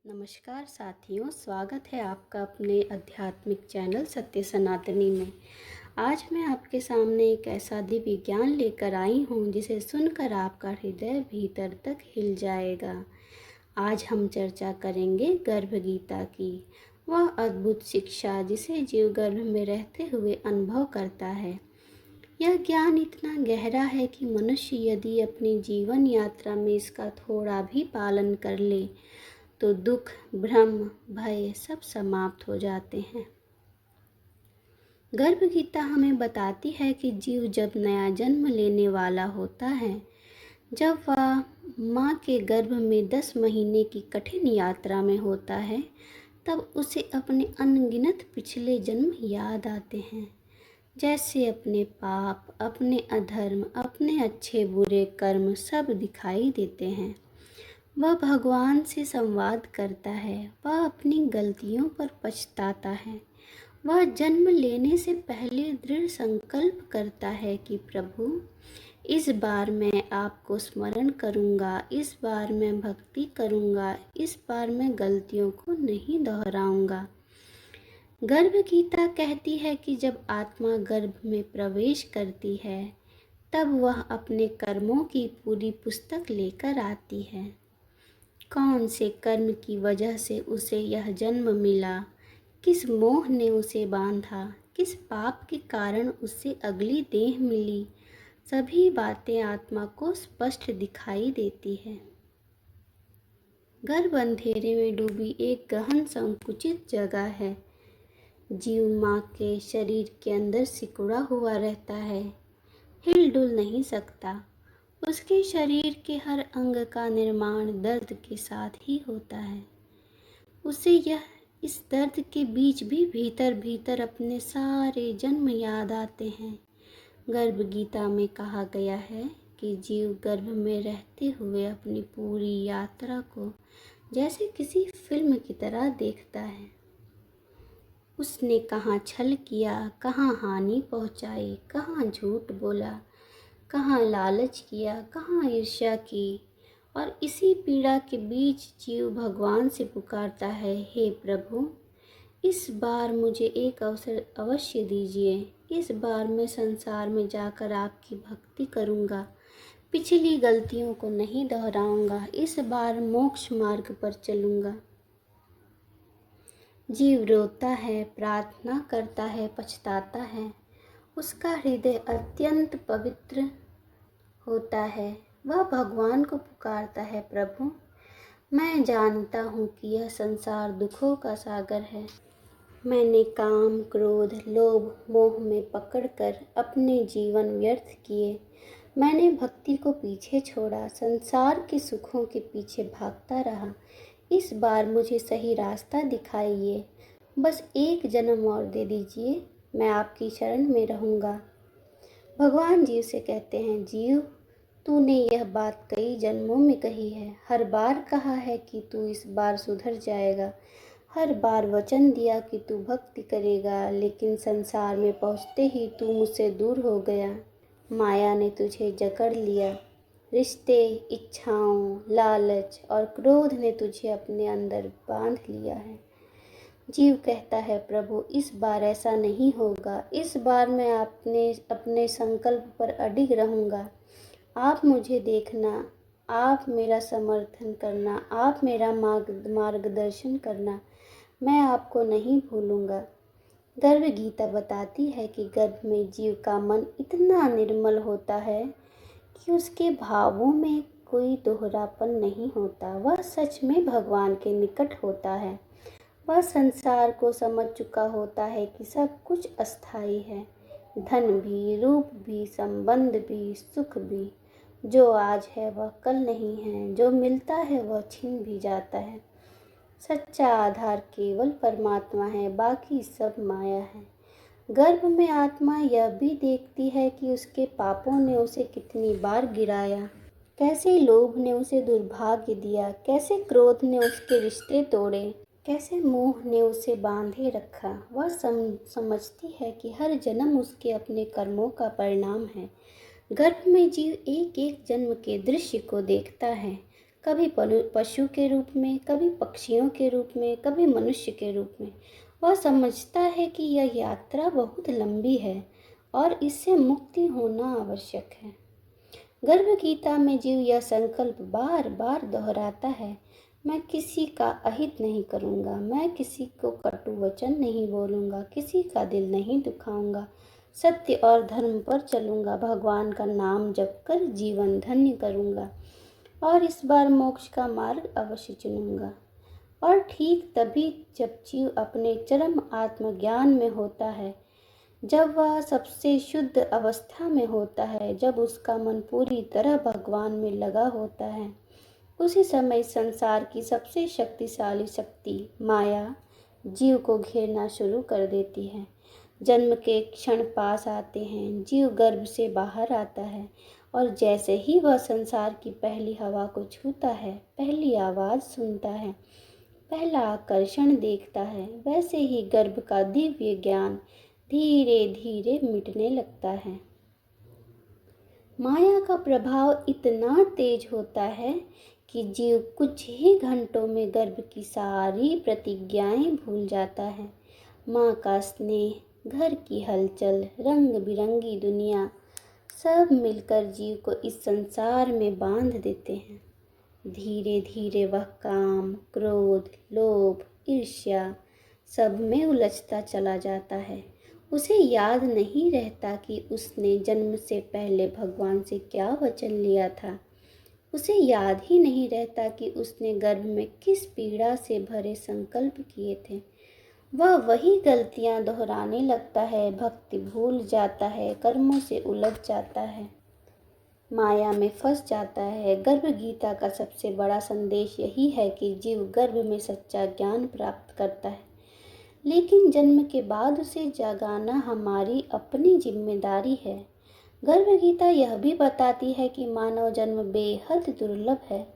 नमस्कार साथियों, स्वागत है आपका अपने आध्यात्मिक चैनल सत्य सनातनी में। आज मैं आपके सामने एक ऐसा दिव्य ज्ञान लेकर आई हूँ जिसे सुनकर आपका हृदय भीतर तक हिल जाएगा। आज हम चर्चा करेंगे गर्भ गीता की, वह अद्भुत शिक्षा जिसे जीव गर्भ में रहते हुए अनुभव करता है। यह ज्ञान इतना गहरा है कि मनुष्य यदि अपनी जीवन यात्रा में इसका थोड़ा भी पालन कर ले तो दुख, भ्रम, भय सब समाप्त हो जाते हैं। गर्भ गीता हमें बताती है कि जीव जब नया जन्म लेने वाला होता है, जब वह माँ के गर्भ में 10 महीने की कठिन यात्रा में होता है, तब उसे अपने अनगिनत पिछले जन्म याद आते हैं। जैसे अपने पाप, अपने अधर्म, अपने अच्छे बुरे कर्म सब दिखाई देते हैं। वह भगवान से संवाद करता है, वह अपनी गलतियों पर पछताता है। वह जन्म लेने से पहले दृढ़ संकल्प करता है कि प्रभु, इस बार मैं आपको स्मरण करूँगा, इस बार मैं भक्ति करूँगा, इस बार मैं गलतियों को नहीं दोहराऊँगा। गर्भ गीता कहती है कि जब आत्मा गर्भ में प्रवेश करती है, तब वह अपने कर्मों की पूरी पुस्तक लेकर आती है। कौन से कर्म की वजह से उसे यह जन्म मिला, किस मोह ने उसे बांधा, किस पाप के कारण उसे अगली देह मिली, सभी बातें आत्मा को स्पष्ट दिखाई देती है। गर्भ अंधेरे में डूबी एक गहन संकुचित जगह है। जीव माँ के शरीर के अंदर सिकुड़ा हुआ रहता है, हिल डुल नहीं सकता। उसके शरीर के हर अंग का निर्माण दर्द के साथ ही होता है। उसे इस दर्द के बीच भी भीतर भीतर अपने सारे जन्म याद आते हैं। गर्भ गीता में कहा गया है कि जीव गर्भ में रहते हुए अपनी पूरी यात्रा को जैसे किसी फिल्म की तरह देखता है। उसने कहाँ छल किया, कहाँ हानि पहुँचाई, कहाँ झूठ बोला, कहाँ लालच किया, कहाँ ईर्ष्या की, और इसी पीड़ा के बीच जीव भगवान से पुकारता है, हे प्रभु, इस बार मुझे एक अवसर अवश्य दीजिए। इस बार मैं संसार में जाकर आपकी भक्ति करूँगा, पिछली गलतियों को नहीं दोहराऊँगा, इस बार मोक्ष मार्ग पर चलूँगा। जीव रोता है, प्रार्थना करता है, पछताता है। उसका हृदय अत्यंत पवित्र होता है। वह भगवान को पुकारता है, प्रभु, मैं जानता हूँ कि यह संसार दुखों का सागर है। मैंने काम, क्रोध, लोभ, मोह में पकड़कर अपने जीवन व्यर्थ किए। मैंने भक्ति को पीछे छोड़ा, संसार के सुखों के पीछे भागता रहा। इस बार मुझे सही रास्ता दिखाइए। बस एक जन्म और दे दीजिए, मैं आपकी शरण में रहूँगा। भगवान जीव से कहते हैं, जीव, तूने यह बात कई जन्मों में कही है। हर बार कहा है कि तू इस बार सुधर जाएगा। हर बार वचन दिया कि तू भक्ति करेगा, लेकिन संसार में पहुँचते ही तू मुझसे दूर हो गया। माया ने तुझे जकड़ लिया। रिश्ते, इच्छाओं, लालच और क्रोध ने तुझे अपने अंदर बांध लिया है। जीव कहता है, प्रभु, इस बार ऐसा नहीं होगा। इस बार मैं अपने संकल्प पर अडिग रहूँगा। आप मुझे देखना, आप मेरा समर्थन करना, आप मेरा मार्गदर्शन करना। मैं आपको नहीं भूलूँगा। गर्भ गीता बताती है कि गर्भ में जीव का मन इतना निर्मल होता है कि उसके भावों में कोई दोहरापन नहीं होता। वह सच में भगवान के निकट होता है। वह संसार को समझ चुका होता है कि सब कुछ अस्थाई है। धन भी, रूप भी, संबंध भी, सुख भी। जो आज है वह कल नहीं है, जो मिलता है वह छिन भी जाता है। सच्चा आधार केवल परमात्मा है, बाकी सब माया है। गर्भ में आत्मा यह भी देखती है कि उसके पापों ने उसे कितनी बार गिराया, कैसे लोभ ने उसे दुर्भाग्य दिया, कैसे क्रोध ने उसके रिश्ते तोड़े, कैसे मोह ने उसे बांधे रखा। वह समझती है कि हर जन्म उसके अपने कर्मों का परिणाम है। गर्भ में जीव एक एक जन्म के दृश्य को देखता है। कभी पशु के रूप में, कभी पक्षियों के रूप में, कभी मनुष्य के रूप में। वह समझता है कि यह यात्रा बहुत लंबी है और इससे मुक्ति होना आवश्यक है। गर्भ गीता में जीव यह संकल्प बार बार दोहराता है, मैं किसी का अहित नहीं करूँगा, मैं किसी को कटु वचन नहीं बोलूँगा, किसी का दिल नहीं दुखाऊंगा, सत्य और धर्म पर चलूँगा, भगवान का नाम जप कर जीवन धन्य करूँगा और इस बार मोक्ष का मार्ग अवश्य चुनूँगा। और ठीक तभी जब जीव अपने चरम आत्मज्ञान में होता है, जब वह सबसे शुद्ध अवस्था में होता है, जब उसका मन पूरी तरह भगवान में लगा होता है, उसी समय संसार की सबसे शक्तिशाली शक्ति माया जीव को घेरना शुरू कर देती है। जन्म के क्षण पास आते हैं, जीव गर्भ से बाहर आता है और जैसे ही वह संसार की पहली हवा को छूता है, पहली आवाज़ सुनता है, पहला आकर्षण देखता है, वैसे ही गर्भ का दिव्य ज्ञान धीरे धीरे मिटने लगता है। माया का प्रभाव इतना तेज होता है कि जीव कुछ ही घंटों में गर्भ की सारी प्रतिज्ञाएं भूल जाता है। माँ का स्नेह, घर की हलचल, रंग बिरंगी दुनिया सब मिलकर जीव को इस संसार में बांध देते हैं। धीरे धीरे वह काम, क्रोध, लोभ, ईर्ष्या सब में उलझता चला जाता है। उसे याद नहीं रहता कि उसने जन्म से पहले भगवान से क्या वचन लिया था। उसे याद ही नहीं रहता कि उसने गर्भ में किस पीड़ा से भरे संकल्प किए थे। वह वही गलतियां दोहराने लगता है, भक्ति भूल जाता है, कर्मों से उलझ जाता है, माया में फंस जाता है। गर्भ गीता का सबसे बड़ा संदेश यही है कि जीव गर्भ में सच्चा ज्ञान प्राप्त करता है, लेकिन जन्म के बाद उसे जगाना हमारी अपनी जिम्मेदारी है। गर्भ गीता यह भी बताती है कि मानव जन्म बेहद दुर्लभ है,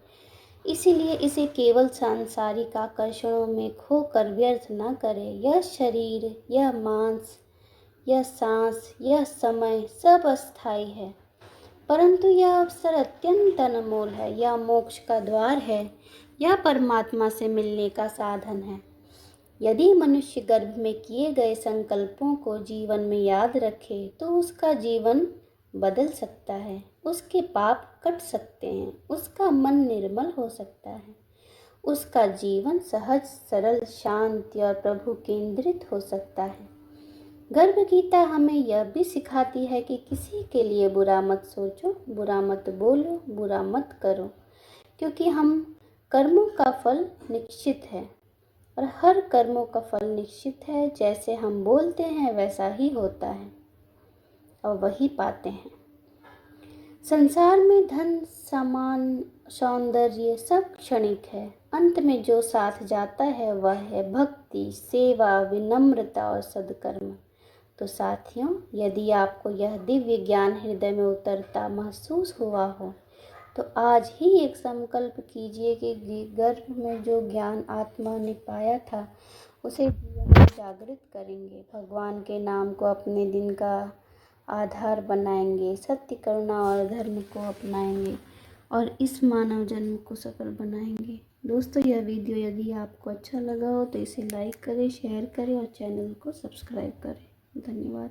इसीलिए इसे केवल सांसारिक आकर्षणों में खोकर व्यर्थ न करें। यह शरीर, यह मांस, यह सांस, यह समय सब अस्थायी है, परंतु यह अवसर अत्यंत अनमोल है। यह मोक्ष का द्वार है, यह परमात्मा से मिलने का साधन है। यदि मनुष्य गर्भ में किए गए संकल्पों को जीवन में याद रखे तो उसका जीवन बदल सकता है, उसके पाप कट सकते हैं, उसका मन निर्मल हो सकता है, उसका जीवन सहज, सरल, शांति और प्रभु केंद्रित हो सकता है। गर्भ गीता हमें यह भी सिखाती है कि किसी के लिए बुरा मत सोचो, बुरा मत बोलो, बुरा मत करो, क्योंकि हम कर्मों का फल निश्चित है और हर कर्मों का फल निश्चित है। जैसे हम बोलते हैं वैसा ही होता है और वही पाते हैं। संसार में धन, सामान, सौंदर्य सब क्षणिक है। अंत में जो साथ जाता है वह है भक्ति, सेवा, विनम्रता और सद्कर्म। तो साथियों, यदि आपको यह दिव्य ज्ञान हृदय में उतरता महसूस हुआ हो तो आज ही एक संकल्प कीजिए कि गर्भ में जो ज्ञान आत्मा ने पाया था उसे जीवन में जागृत करेंगे, भगवान के नाम को अपने दिन का आधार बनाएंगे, सत्य, करुणा और धर्म को अपनाएंगे और इस मानव जन्म को सफल बनाएंगे। दोस्तों, यह वीडियो यदि आपको अच्छा लगा हो तो इसे लाइक करें, शेयर करें और चैनल को सब्सक्राइब करें। धन्यवाद।